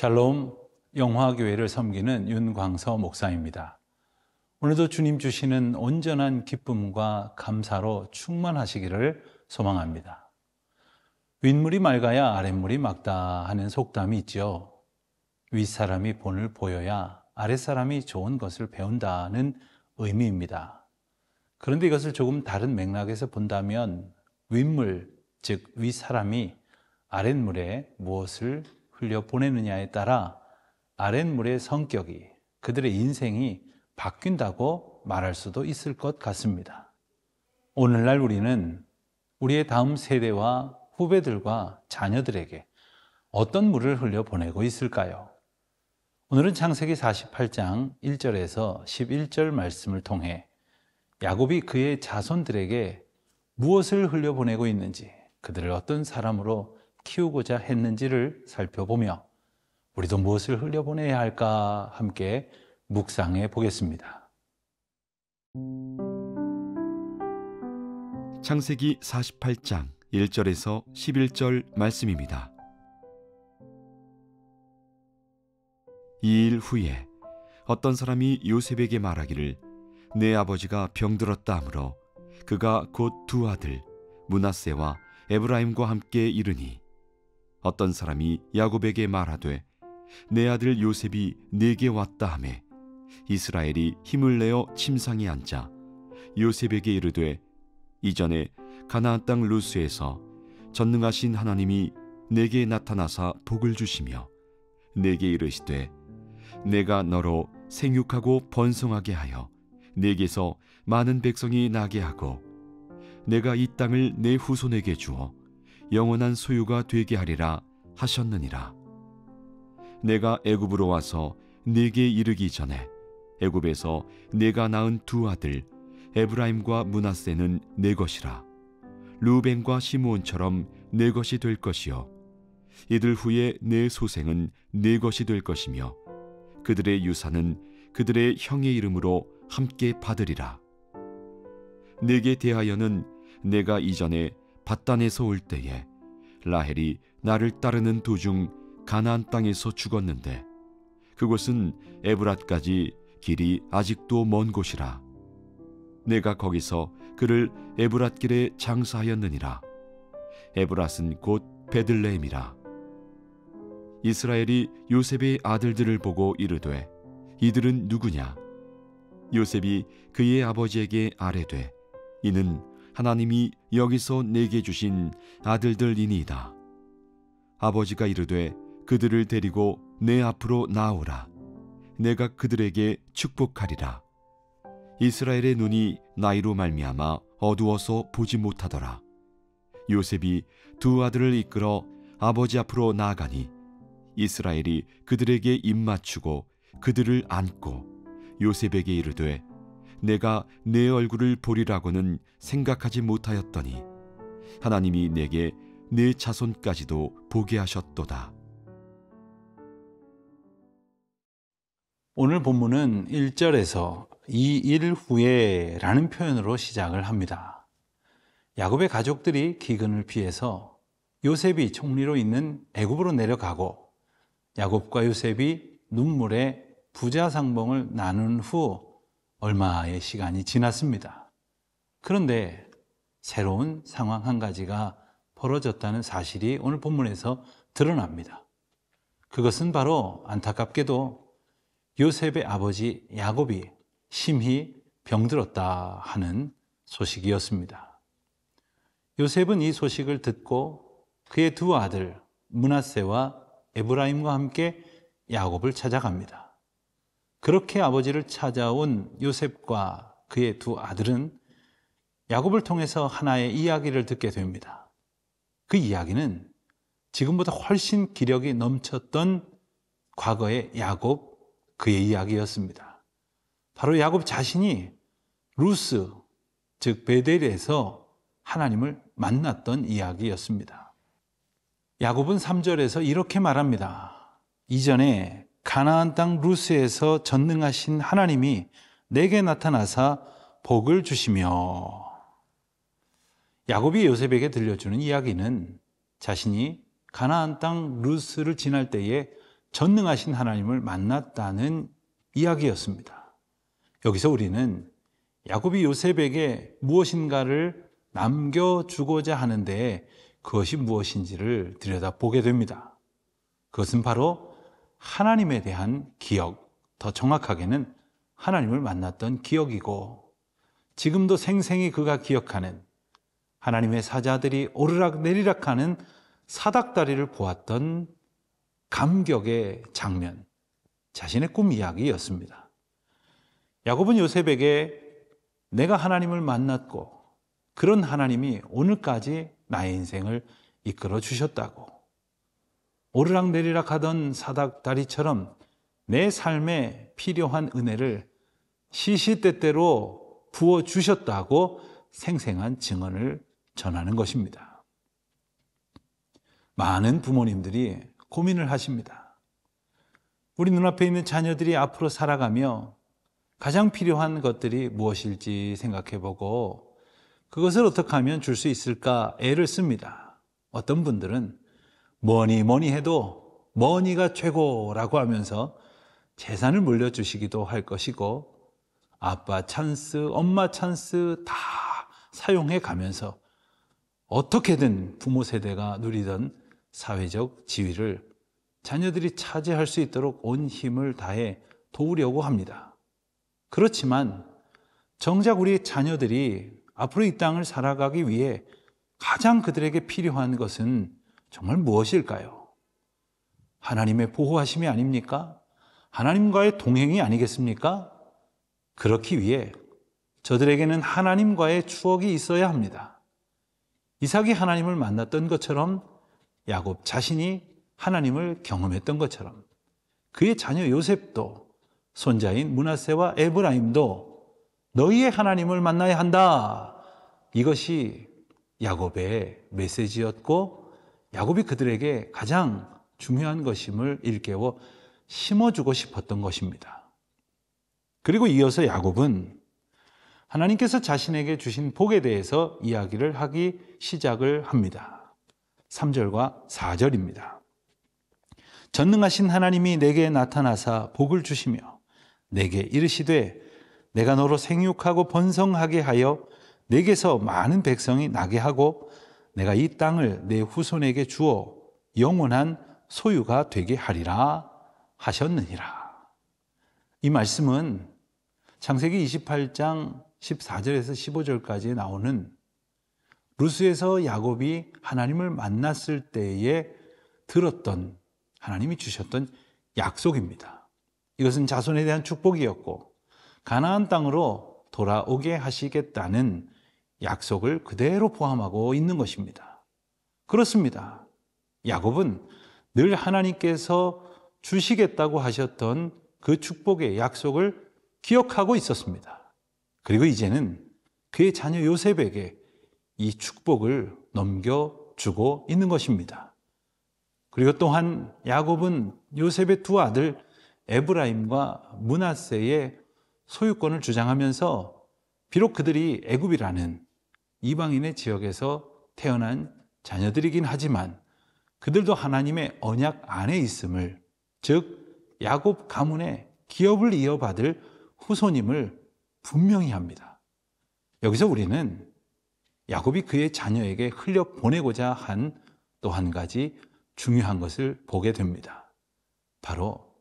샬롬 영화교회를 섬기는 윤광서 목사입니다. 오늘도 주님 주시는 온전한 기쁨과 감사로 충만하시기를 소망합니다. 윗물이 맑아야 아랫물이 맑다 하는 속담이 있죠. 윗사람이 본을 보여야 아랫사람이 좋은 것을 배운다는 의미입니다. 그런데 이것을 조금 다른 맥락에서 본다면 윗물, 즉 윗사람이 아랫물에 무엇을 흘려보내느냐에 따라 아랫물의 성격이, 그들의 인생이 바뀐다고 말할 수도 있을 것 같습니다. 오늘날 우리는 우리의 다음 세대와 후배들과 자녀들에게 어떤 물을 흘려보내고 있을까요? 오늘은 창세기 48장 1절에서 11절 말씀을 통해 야곱이 그의 자손들에게 무엇을 흘려보내고 있는지, 그들을 어떤 사람으로 키우고자 했는지를 살펴보며 우리도 무엇을 흘려보내야 할까 함께 묵상해 보겠습니다. 창세기 48장 1절에서 11절 말씀입니다. 2일 후에 어떤 사람이 요셉에게 말하기를 내 아버지가 병들었다 하므로 그가 곧 두 아들 므낫세와 에브라임과 함께 이르니, 어떤 사람이 야곱에게 말하되 내 아들 요셉이 내게 왔다 하매 이스라엘이 힘을 내어 침상에 앉아 요셉에게 이르되 이전에 가나안 땅 루스에서 전능하신 하나님이 내게 나타나사 복을 주시며 내게 이르시되 내가 너로 생육하고 번성하게 하여 내게서 많은 백성이 나게 하고 내가 이 땅을 내 후손에게 주어 영원한 소유가 되게 하리라 하셨느니라. 내가 애굽으로 와서 네게 이르기 전에 애굽에서 내가 낳은 두 아들 에브라임과 므낫세는 내 것이라. 르우벤과 시므온처럼 내 것이 될 것이요 이들 후에 내 소생은 내 것이 될 것이며 그들의 유산은 그들의 형의 이름으로 함께 받으리라. 내게 대하여는 내가 이전에 밧단에서 올 때에 라헬이 나를 따르는 도중 가나안 땅에서 죽었는데 그곳은 에브랏까지 길이 아직도 먼 곳이라. 내가 거기서 그를 에브랏길에 장사하였느니라. 에브랏은 곧 베들레헴이라. 이스라엘이 요셉의 아들들을 보고 이르되 이들은 누구냐? 요셉이 그의 아버지에게 아뢰되 이는 하나님이 여기서 내게 주신 아들들이니이다. 아버지가 이르되 그들을 데리고 내 앞으로 나오라. 내가 그들에게 축복하리라. 이스라엘의 눈이 나이로 말미암아 어두워서 보지 못하더라. 요셉이 두 아들을 이끌어 아버지 앞으로 나아가니 이스라엘이 그들에게 입맞추고 그들을 안고 요셉에게 이르되 내가 내 얼굴을 보리라고는 생각하지 못하였더니 하나님이 내게 내 자손까지도 보게 하셨도다. 오늘 본문은 1절에서 2일 후에 라는 표현으로 시작을 합니다. 야곱의 가족들이 기근을 피해서 요셉이 총리로 있는 애굽으로 내려가고 야곱과 요셉이 눈물의 부자상봉을 나눈 후 얼마의 시간이 지났습니다. 그런데 새로운 상황 한 가지가 벌어졌다는 사실이 오늘 본문에서 드러납니다. 그것은 바로 안타깝게도 요셉의 아버지 야곱이 심히 병들었다 하는 소식이었습니다. 요셉은 이 소식을 듣고 그의 두 아들 므낫세와 에브라임과 함께 야곱을 찾아갑니다. 그렇게 아버지를 찾아온 요셉과 그의 두 아들은 야곱을 통해서 하나의 이야기를 듣게 됩니다. 그 이야기는 지금보다 훨씬 기력이 넘쳤던 과거의 야곱, 그의 이야기였습니다. 바로 야곱 자신이 루스, 즉 베델에서 하나님을 만났던 이야기였습니다. 야곱은 3절에서 이렇게 말합니다. 이전에 가나안 땅 루스에서 전능하신 하나님이 내게 나타나사 복을 주시며, 야곱이 요셉에게 들려주는 이야기는 자신이 가나안 땅 루스를 지날 때에 전능하신 하나님을 만났다는 이야기였습니다. 여기서 우리는 야곱이 요셉에게 무엇인가를 남겨주고자 하는데 그것이 무엇인지를 들여다보게 됩니다. 그것은 바로 하나님에 대한 기억, 더 정확하게는 하나님을 만났던 기억이고, 지금도 생생히 그가 기억하는 하나님의 사자들이 오르락내리락하는 사닥다리를 보았던 감격의 장면, 자신의 꿈 이야기였습니다. 야곱은 요셉에게 내가 하나님을 만났고 그런 하나님이 오늘까지 나의 인생을 이끌어 주셨다고, 오르락내리락 하던 사닥다리처럼 내 삶에 필요한 은혜를 시시때때로 부어주셨다고 생생한 증언을 전하는 것입니다. 많은 부모님들이 고민을 하십니다. 우리 눈앞에 있는 자녀들이 앞으로 살아가며 가장 필요한 것들이 무엇일지 생각해보고 그것을 어떻게 하면 줄 수 있을까 애를 씁니다. 어떤 분들은 뭐니 해도 머니가 최고라고 하면서 재산을 물려주시기도 할 것이고, 아빠 찬스, 엄마 찬스 다 사용해 가면서 어떻게든 부모 세대가 누리던 사회적 지위를 자녀들이 차지할 수 있도록 온 힘을 다해 도우려고 합니다. 그렇지만 정작 우리 자녀들이 앞으로 이 땅을 살아가기 위해 가장 그들에게 필요한 것은 정말 무엇일까요? 하나님의 보호하심이 아닙니까? 하나님과의 동행이 아니겠습니까? 그렇기 위해 저들에게는 하나님과의 추억이 있어야 합니다. 이삭이 하나님을 만났던 것처럼, 야곱 자신이 하나님을 경험했던 것처럼, 그의 자녀 요셉도, 손자인 므낫세와 에브라임도 너희의 하나님을 만나야 한다. 이것이 야곱의 메시지였고, 야곱이 그들에게 가장 중요한 것임을 일깨워 심어주고 싶었던 것입니다. 그리고 이어서 야곱은 하나님께서 자신에게 주신 복에 대해서 이야기를 하기 시작을 합니다. 3절과 4절입니다. 전능하신 하나님이 내게 나타나사 복을 주시며 내게 이르시되 내가 너로 생육하고 번성하게 하여 내게서 많은 백성이 나게 하고 내가 이 땅을 내 후손에게 주어 영원한 소유가 되게 하리라 하셨느니라. 이 말씀은 창세기 28장 14절에서 15절까지 나오는 루스에서 야곱이 하나님을 만났을 때에 들었던, 하나님이 주셨던 약속입니다. 이것은 자손에 대한 축복이었고 가나안 땅으로 돌아오게 하시겠다는 약속을 그대로 포함하고 있는 것입니다. 그렇습니다. 야곱은 늘 하나님께서 주시겠다고 하셨던 그 축복의 약속을 기억하고 있었습니다. 그리고 이제는 그의 자녀 요셉에게 이 축복을 넘겨주고 있는 것입니다. 그리고 또한 야곱은 요셉의 두 아들 에브라임과 므낫세의 소유권을 주장하면서 비록 그들이 애굽이라는 이방인의 지역에서 태어난 자녀들이긴 하지만 그들도 하나님의 언약 안에 있음을, 즉 야곱 가문의 기업을 이어받을 후손임을 분명히 합니다. 여기서 우리는 야곱이 그의 자녀에게 흘려보내고자 한 또 한 가지 중요한 것을 보게 됩니다. 바로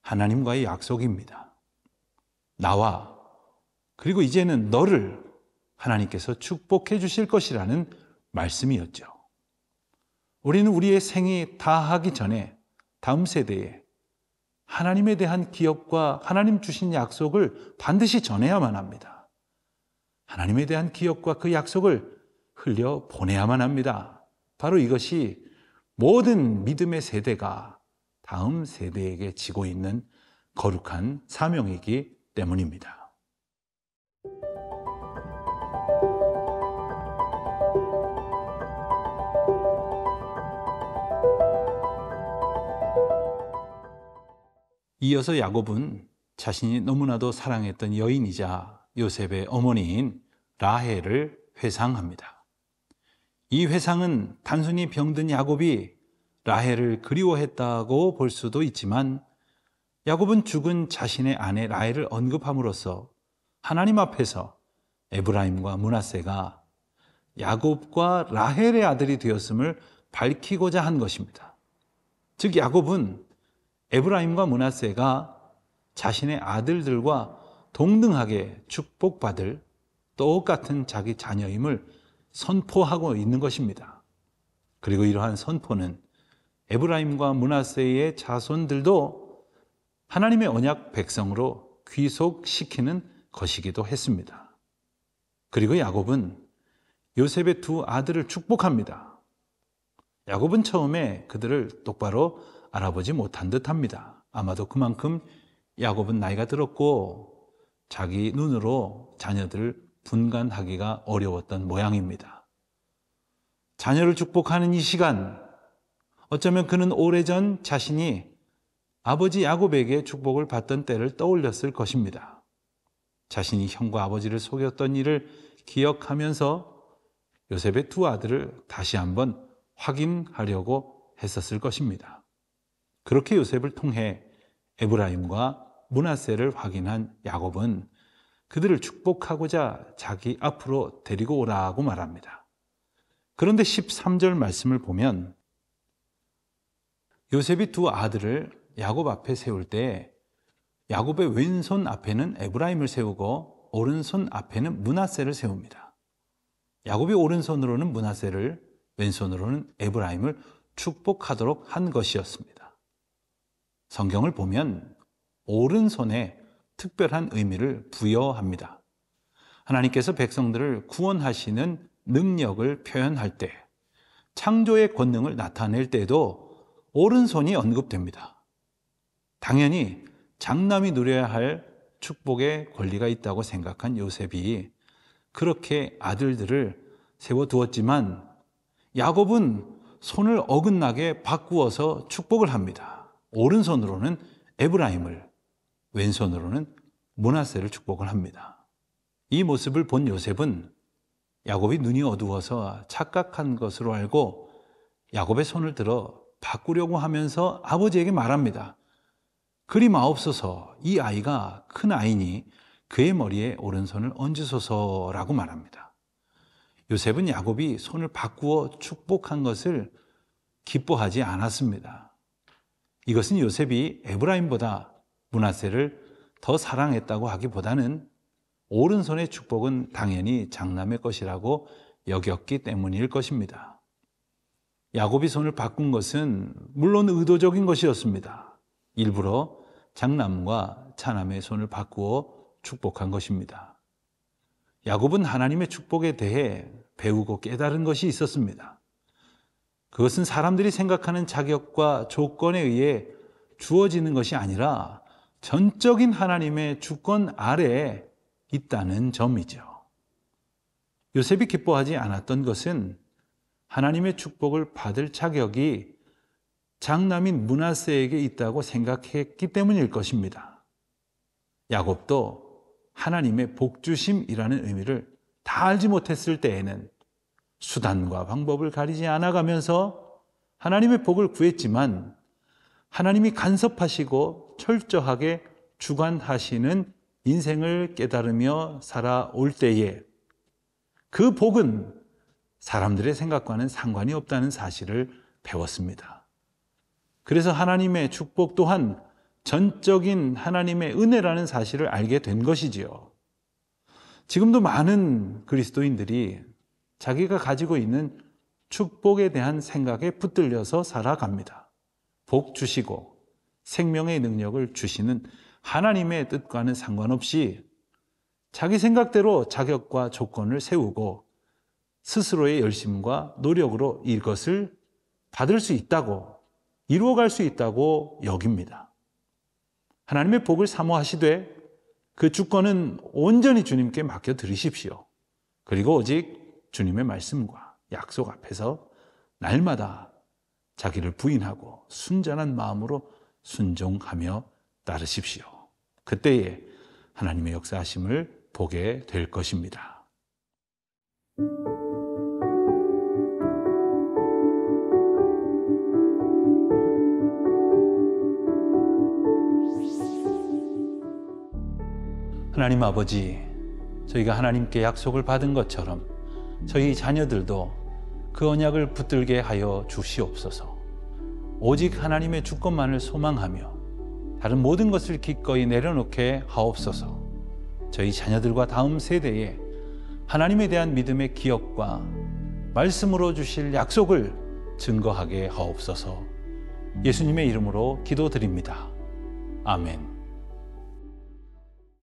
하나님과의 약속입니다. 나와, 그리고 이제는 너를 하나님께서 축복해 주실 것이라는 말씀이었죠. 우리는 우리의 생이 다하기 전에 다음 세대에 하나님에 대한 기억과 하나님 주신 약속을 반드시 전해야만 합니다. 하나님에 대한 기억과 그 약속을 흘려 보내야만 합니다. 바로 이것이 모든 믿음의 세대가 다음 세대에게 지고 있는 거룩한 사명이기 때문입니다. 이어서 야곱은 자신이 너무나도 사랑했던 여인이자 요셉의 어머니인 라헬을 회상합니다. 이 회상은 단순히 병든 야곱이 라헬을 그리워했다고 볼 수도 있지만 야곱은 죽은 자신의 아내 라헬을 언급함으로써 하나님 앞에서 에브라임과 므낫세가 야곱과 라헬의 아들이 되었음을 밝히고자 한 것입니다. 즉 야곱은 에브라임과 므낫세가 자신의 아들들과 동등하게 축복받을 똑같은 자기 자녀임을 선포하고 있는 것입니다. 그리고 이러한 선포는 에브라임과 므낫세의 자손들도 하나님의 언약 백성으로 귀속시키는 것이기도 했습니다. 그리고 야곱은 요셉의 두 아들을 축복합니다. 야곱은 처음에 그들을 똑바로 알아보지 못한 듯합니다. 아마도 그만큼 야곱은 나이가 들었고 자기 눈으로 자녀들을 분간하기가 어려웠던 모양입니다. 자녀를 축복하는 이 시간, 어쩌면 그는 오래전 자신이 아버지 야곱에게 축복을 받던 때를 떠올렸을 것입니다. 자신이 형과 아버지를 속였던 일을 기억하면서 요셉의 두 아들을 다시 한번 확인하려고 했었을 것입니다. 그렇게 요셉을 통해 에브라임과 므낫세를 확인한 야곱은 그들을 축복하고자 자기 앞으로 데리고 오라고 말합니다. 그런데 13절 말씀을 보면 요셉이 두 아들을 야곱 앞에 세울 때 야곱의 왼손 앞에는 에브라임을 세우고 오른손 앞에는 므낫세를 세웁니다. 야곱이 오른손으로는 므낫세를, 왼손으로는 에브라임을 축복하도록 한 것이었습니다. 성경을 보면 오른손에 특별한 의미를 부여합니다. 하나님께서 백성들을 구원하시는 능력을 표현할 때, 창조의 권능을 나타낼 때도 오른손이 언급됩니다. 당연히 장남이 누려야 할 축복의 권리가 있다고 생각한 요셉이 그렇게 아들들을 세워두었지만 야곱은 손을 어긋나게 바꾸어서 축복을 합니다. 오른손으로는 에브라임을, 왼손으로는 므낫세를 축복을 합니다. 이 모습을 본 요셉은 야곱이 눈이 어두워서 착각한 것으로 알고 야곱의 손을 들어 바꾸려고 하면서 아버지에게 말합니다. 그리 마옵소서, 이 아이가 큰 아이니 그의 머리에 오른손을 얹으소서라고 말합니다. 요셉은 야곱이 손을 바꾸어 축복한 것을 기뻐하지 않았습니다. 이것은 요셉이 에브라임보다 므낫세를 더 사랑했다고 하기보다는 오른손의 축복은 당연히 장남의 것이라고 여겼기 때문일 것입니다. 야곱이 손을 바꾼 것은 물론 의도적인 것이었습니다. 일부러 장남과 차남의 손을 바꾸어 축복한 것입니다. 야곱은 하나님의 축복에 대해 배우고 깨달은 것이 있었습니다. 그것은 사람들이 생각하는 자격과 조건에 의해 주어지는 것이 아니라 전적인 하나님의 주권 아래에 있다는 점이죠. 요셉이 기뻐하지 않았던 것은 하나님의 축복을 받을 자격이 장남인 므낫세에게 있다고 생각했기 때문일 것입니다. 야곱도 하나님의 복주심이라는 의미를 다 알지 못했을 때에는 수단과 방법을 가리지 않아가면서 하나님의 복을 구했지만 하나님이 간섭하시고 철저하게 주관하시는 인생을 깨달으며 살아올 때에 그 복은 사람들의 생각과는 상관이 없다는 사실을 배웠습니다. 그래서 하나님의 축복 또한 전적인 하나님의 은혜라는 사실을 알게 된 것이지요. 지금도 많은 그리스도인들이 자기가 가지고 있는 축복에 대한 생각에 붙들려서 살아갑니다. 복 주시고 생명의 능력을 주시는 하나님의 뜻과는 상관없이 자기 생각대로 자격과 조건을 세우고 스스로의 열심과 노력으로 이것을 받을 수 있다고, 이루어갈 수 있다고 여깁니다. 하나님의 복을 사모하시되 그 주권은 온전히 주님께 맡겨드리십시오. 그리고 오직 주님의 말씀과 약속 앞에서 날마다 자기를 부인하고 순전한 마음으로 순종하며 따르십시오. 그때에 하나님의 역사하심을 보게 될 것입니다. 하나님 아버지, 저희가 하나님께 약속을 받은 것처럼 저희 자녀들도 그 언약을 붙들게 하여 주시옵소서. 오직 하나님의 주권만을 소망하며 다른 모든 것을 기꺼이 내려놓게 하옵소서. 저희 자녀들과 다음 세대에 하나님에 대한 믿음의 기억과 말씀으로 주실 약속을 증거하게 하옵소서. 예수님의 이름으로 기도드립니다. 아멘.